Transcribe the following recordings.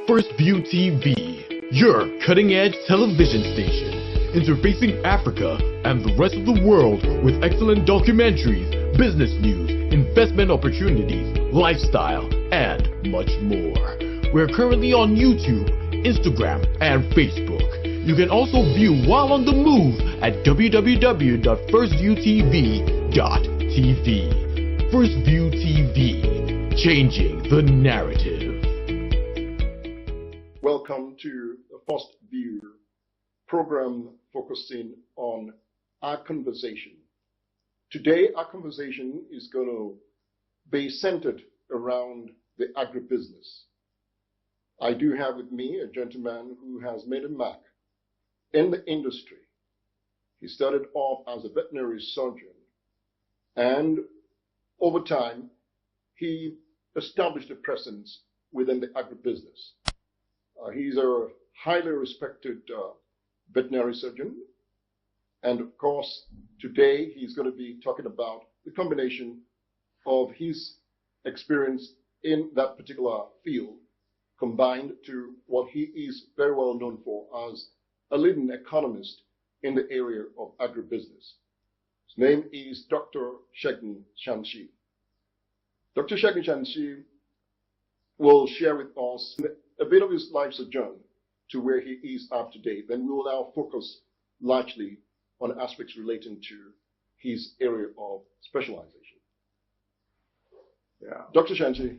First View TV, your cutting-edge television station, interfacing Africa and the rest of the world with excellent documentaries, business news, investment opportunities, lifestyle, and much more. We're currently on YouTube, Instagram, and Facebook. You can also view while on the move at www.firstviewtv.tv. First View TV, changing the narrative. Welcome to the First View program focusing on our conversation. Today, our conversation is going to be centered around the agribusiness. I do have with me a gentleman who has made a mark in the industry. He started off as a veterinary surgeon, and over time, he established a presence within the agribusiness. He's a highly respected veterinary surgeon, and of course, today he's going to be talking about the combination of his experience in that particular field combined to what he is very well known for as a leading economist in the area of agribusiness. His name is Dr. Segun Sansi. Dr. Segun Sansi will share with us a bit of his life sojourn to where he is up to date. Then we will now focus largely on aspects relating to his area of specialization. Yeah. Dr. Sansi.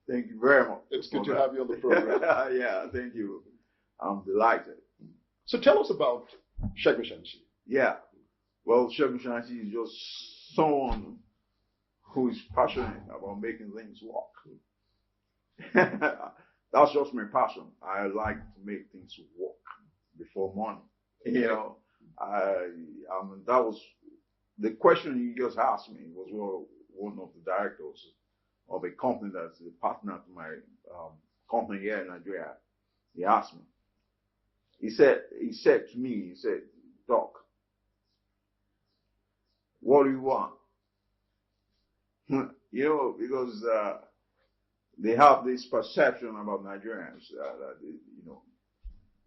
Thank you very much. It's good to have you on the program. Yeah, thank you. I'm delighted. So tell us about Segun Sansi. Yeah. Well, Segun Sansi is just someone who is passionate about making things work. That's just my passion. I like to make things work before money. You know, that was the question you just asked me was one of the directors of a company that's a partner to my company here in Nigeria. He asked me. He said to me, Doc, what do you want? You know, because they have this perception about Nigerians you know.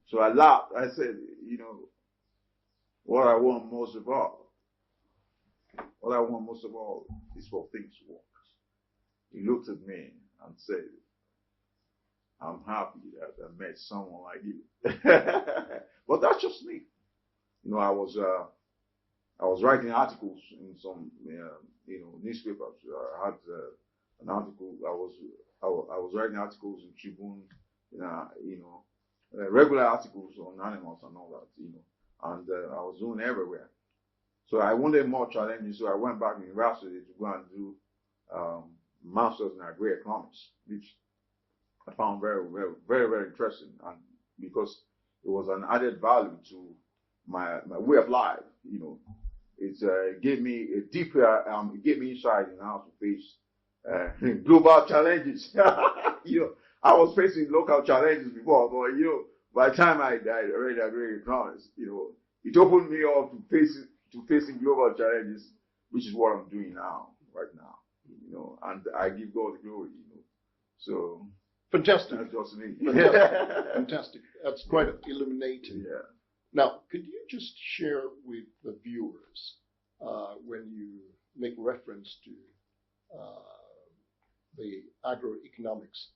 So I laughed. I said, you know, what I want most of all is for things to work. He looked at me and said, I'm happy that I met someone like you. But that's just me. You know, I was writing articles in some, newspapers. I had an article. I was writing articles in Tribune, regular articles on animals and all that, you know, and I was doing everywhere. So I wanted more challenges, so I went back to university to go and do master's in Economist, which I found very, very, very, very interesting, and because it was an added value to my way of life, you know. It gave me a deeper, it gave me insight in how to face global challenges. You know, I was facing local challenges before, but you know, by the time I read Economist, you know, it opened me up to facing global challenges, which is what I'm doing now, right now. You know, and I give God the glory, you know. So fantastic. That's just me. Fantastic. That's quite illuminating. Yeah. Now, could you just share with the viewers when you make reference to the agroeconomics,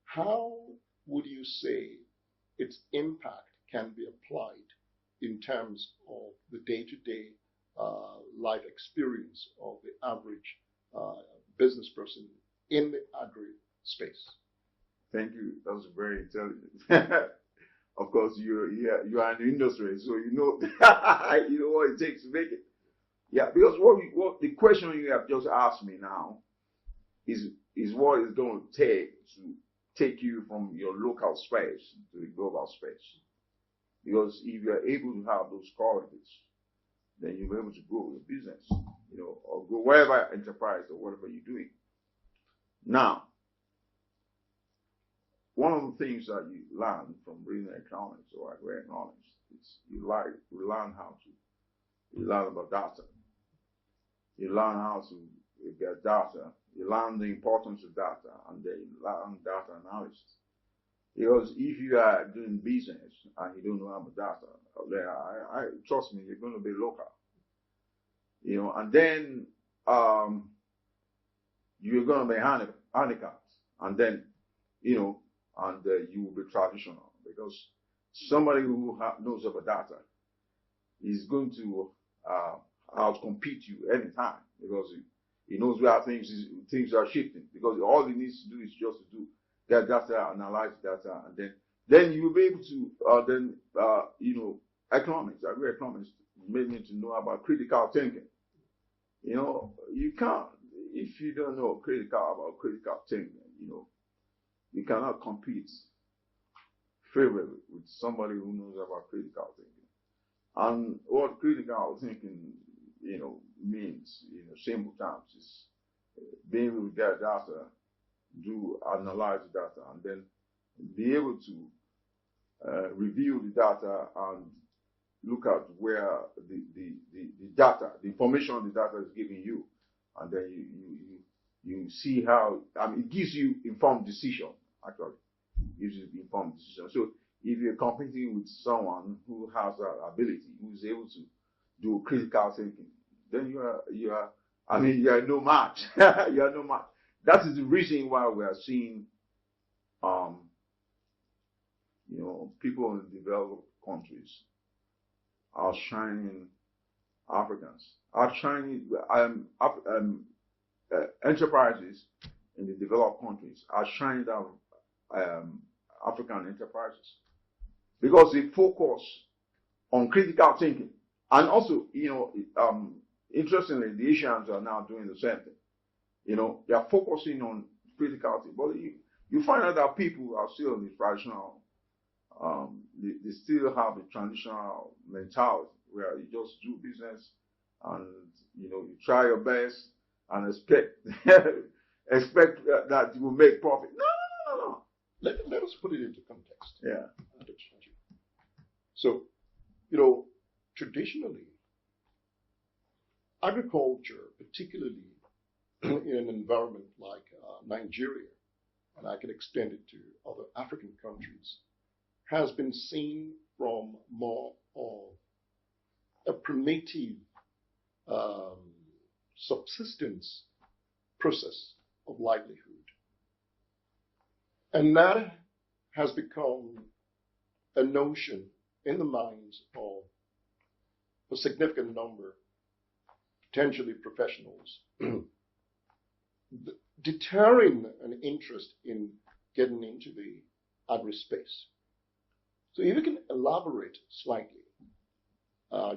how would you say its impact can be applied in terms of the day-to-day life experience of the average business person in the agri space? Thank you. That was very intelligent. Of course, you are in the industry, so you know you know what it takes to make it. Yeah, because what the question you have just asked me now is what it's going to take you from your local space to the global space. Because if you are able to have those qualities, then you'll be able to grow your business, you know, or grow whatever enterprise or whatever you're doing. Now, one of the things that you learn from reading economics or agroeconomics is you learn about data. You learn how to get data. You learn the importance of data, and then you learn data analysis. Because if you are doing business and you don't know about data, then I trust me, you're going to be local. And then you're going to be handicapped, and then you will be traditional, because somebody who knows about data is going to outcompete you anytime, because he knows where things are shifting, because all he needs to do is just to do that data, analyze data, and then you will be able to economics, agro-economists may need to know about critical thinking. You can't, if you don't know critical thinking, you cannot compete favorably with somebody who knows about critical thinking. And what critical thinking, means, simple terms, is being able to get data, analyze the data, and then be able to review the data and look at where the data, the information the data is giving you, and then you see how, it gives you informed decision, actually. It gives you informed decision. So if you're competing with someone who has that ability, who is able to do critical thinking, then you are no match. You are no match. That is the reason why we are seeing, people in developed countries outshining Africans, outshining enterprises in the developed countries, outshining African enterprises, because they focus on critical thinking. And also, interestingly, the Asians are now doing the same thing. They are focusing on critical thinking, but you find out that people are still in the traditional. They still have the traditional mentality where you just do business and you try your best and expect that you will make profit. No. Let us put it into context. Yeah. So, traditionally, agriculture, particularly in an environment like Nigeria, and I can extend it to other African countries, has been seen from more of a primitive subsistence process of livelihood. And that has become a notion in the minds of a significant number, potentially professionals, deterring an interest in getting into the agri-space. So if you can elaborate slightly,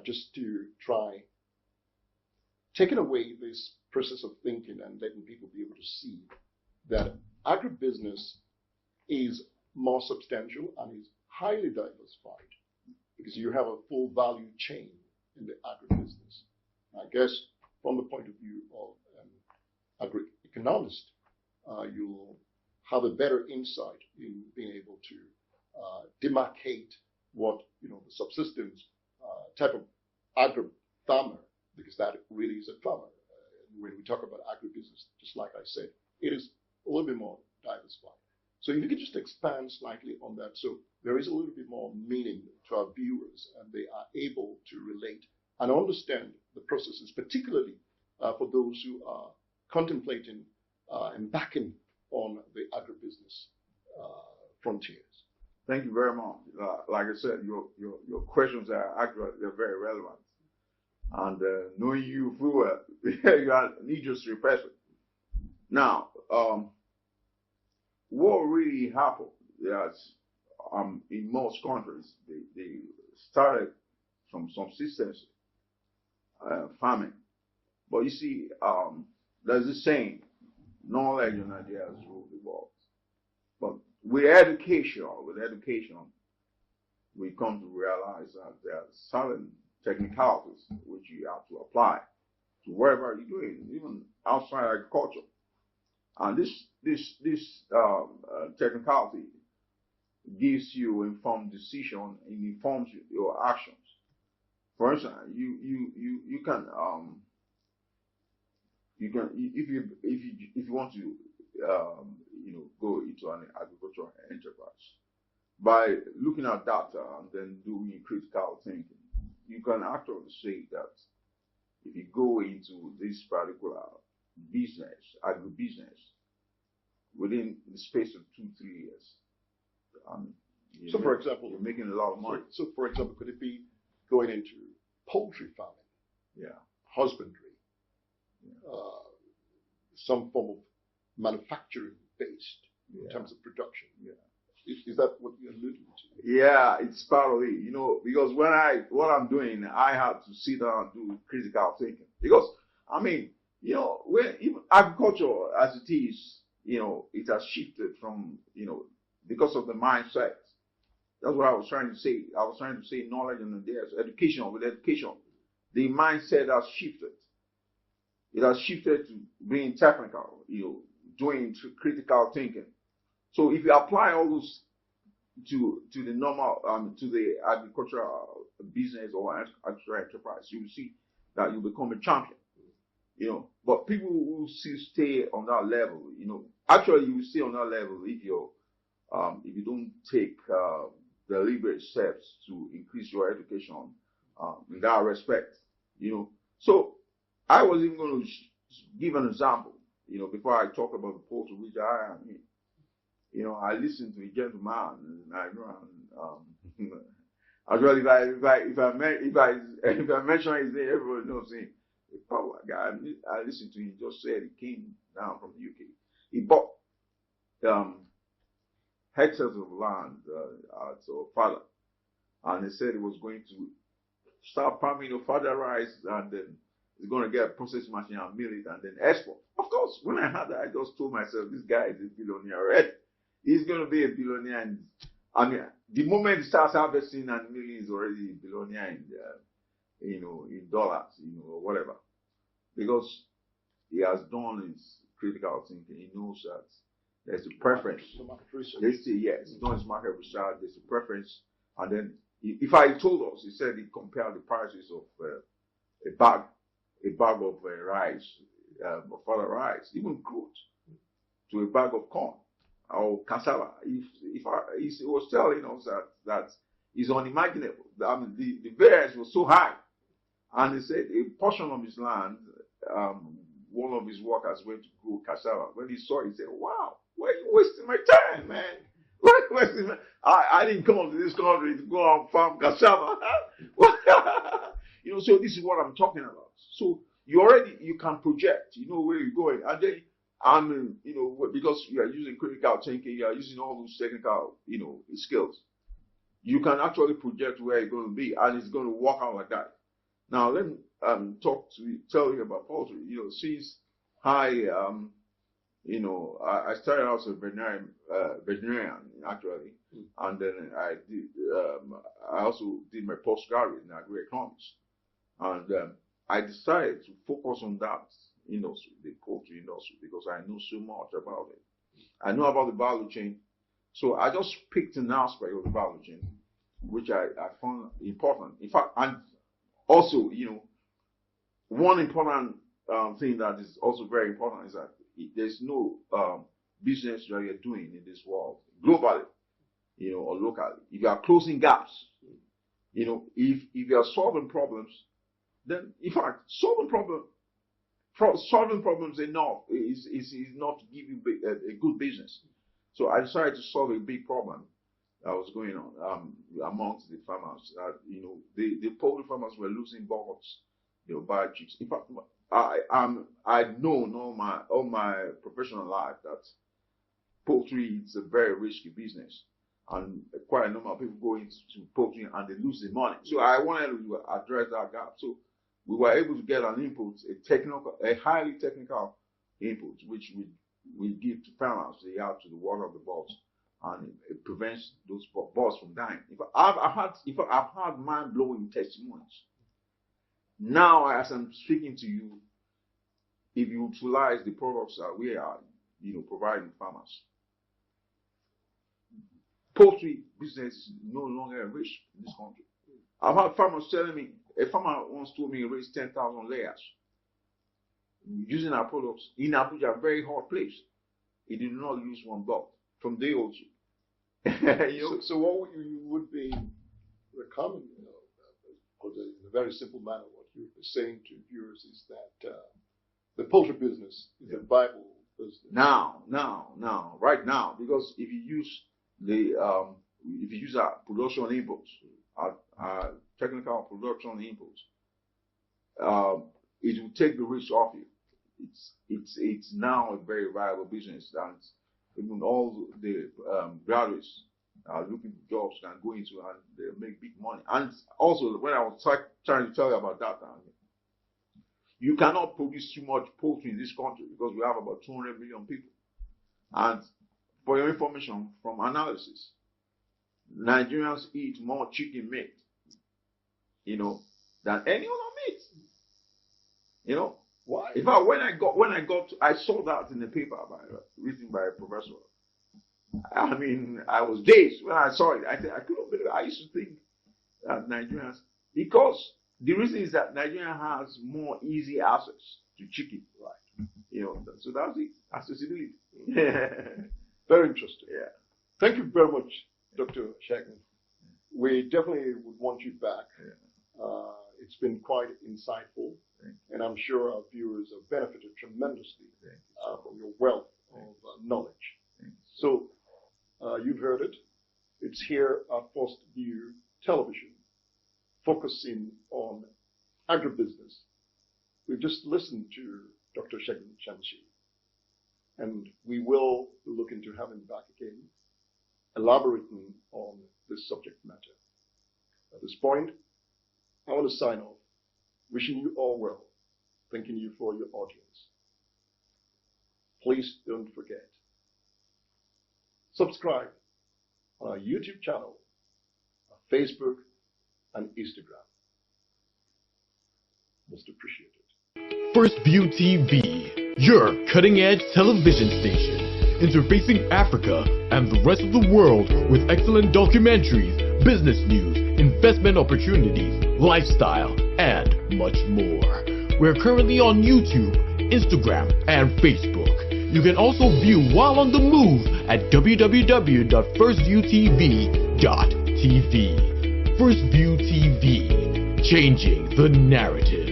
just to try taking away this process of thinking and letting people be able to see that agribusiness is more substantial and is highly diversified, because you have a full value chain in the agribusiness. I guess from the point of view of an agri-economist, you'll have a better insight in being able to demarcate what the subsistence type of agri-farmer, because that really is a farmer. When we talk about agribusiness, just like I said, it is a little bit more diversified. So if you could just expand slightly on that, so there is a little bit more meaning to our viewers, and they are able to relate and understand the processes, particularly for those who are contemplating embarking on the agribusiness frontiers. Thank you very much. Like I said, your questions are actually very relevant. And knowing you full well, you are an industry person. Now, what really happened is, in most countries, they started from subsistence farming. But you see, there's a saying, knowledge and ideas rule the world. But with education, we come to realize that there are certain technicalities which you have to apply to wherever you're doing, even outside agriculture. And this technicality gives you informed decision and informs your actions. For instance, you can if you want to go into an agricultural enterprise, by looking at data and then doing critical thinking, you can actually say that if you go into this particular business, agribusiness, within the space of 2-3 years, so for example, you're making a lot of money. So for example, could it be going into poultry farming, Yeah. husbandry, some form of manufacturing based in terms of production? Yeah. Is that what you're alluding to? Yeah, it's part of it, because what I'm doing, I have to sit down and do critical thinking. Because, when, even agriculture as it is, it has shifted from, because of the mindset. That's what I was trying to say. I was trying to say knowledge and there's education. With education, the mindset has shifted. It has shifted to being technical, doing critical thinking. So if you apply all those to the normal, to the agricultural business or agricultural enterprise, you will see that you become a champion. But people who still stay on that level, actually you will stay on that level if you don't take deliberate steps to increase your education in that respect. So I was even going to give an example, before I talk about the poultry, which I am in. I listened to a gentleman, and I know. Actually, if I mention his name, everybody knows him. The power guy I listened to him just said he came down from the UK. He bought hectares of land to a father, and he said he was going to start farming father rice, and then he's going to get a processing machine and mill it and then export. Of course, when I heard that, I just told myself, this guy is a billionaire already. He's going to be a billionaire, and the moment he starts harvesting and milling, he's already a billionaire in dollars, or whatever, because he has done his critical thinking. He knows that there's a preference. They say yes, he's done his market research. There's a preference, and then if I told us, he said he compared the prices of a bag of rice, further rice, even crude, to a bag of corn or cassava. He was telling us that is unimaginable. The variance was so high, and he said a portion of his land, one of his workers went to grow cassava. When he saw it, he said, "Wow, why are you wasting my time, man? Why are you wasting my? I didn't come to this country to go and farm cassava." So this is what I'm talking about. So you can project, where you're going, and then because you are using critical thinking, you are using all those technical, skills. You can actually project where you're going to be, and it's going to work out like that. Now let me tell you about poultry. Since I started out as a veterinarian actually, and then I also did my postgraduate in Agro Economist, and I decided to focus on that industry, the poultry industry, because I know so much about it. I know about the value chain, so I just picked an aspect of the value chain, which I found important. In fact, and also, one important thing that is also very important is that there's no business that you're doing in this world globally, or locally. If you are closing gaps, if you are solving problems, then in fact solving problems enough is enough to give you a good business. So I decided to solve a big problem that was going on amongst the farmers. The poultry farmers were losing birds, by chicks. In fact, I've known all my professional life that poultry is a very risky business, and quite a number of people go into poultry and they lose the money. So I wanted to address that gap. So we were able to get an input, a highly technical input, which we give to farmers. They have to water the birds, and it prevents those birds from dying. I've had mind-blowing testimonies. Now, as I'm speaking to you, if you utilize the products that we are, providing farmers, poultry business is no longer a risk in this country. I've had farmers telling me, a farmer once told me he raised 10,000 layers using our products in Abuja, a very hot place. He did not lose one bird from day or two. So what you would be recommending, in a very simple manner, what you're saying to viewers is that the poultry business is a viable business. Now, right now, because if you use our production inputs, our technical production inputs, it will take the risk off you. It's now a very viable business, and even all the graduates are looking for jobs can go into and they make big money. And also, when I was trying to tell you about that, you cannot produce too much poultry in this country because we have about 200 million people. And for your information, from analysis, Nigerians eat more chicken meat, than any other meat. Why? In fact, I saw that in the paper written by a professor. I mean, I was dazed when I saw it. I couldn't believe it. I used to think that Nigerians, because the reason is that Nigeria has more easy access to chicken, right? So that's it. Accessibility. Very interesting. Yeah. Thank you very much, Dr. Segun. We definitely would want you back. Yeah. It's been quite insightful, and I'm sure our viewers have benefited tremendously from your wealth of knowledge. So you've heard it. It's here at First View Television, focusing on agribusiness. We've just listened to Dr. Segun Sansi, and we will look into having him back again, elaborating on this subject matter. At this point, I want to sign off, wishing you all well, thanking you for your audience. Please don't forget, subscribe on our YouTube channel, our Facebook, and Instagram. Most appreciated. First View TV, your cutting-edge television station, interfacing Africa and the rest of the world with excellent documentaries, business news, investment opportunities, lifestyle, and much more. We're currently on YouTube, Instagram, and Facebook. You can also view while on the move at www.firstviewtv.tv. First View TV, changing the narrative.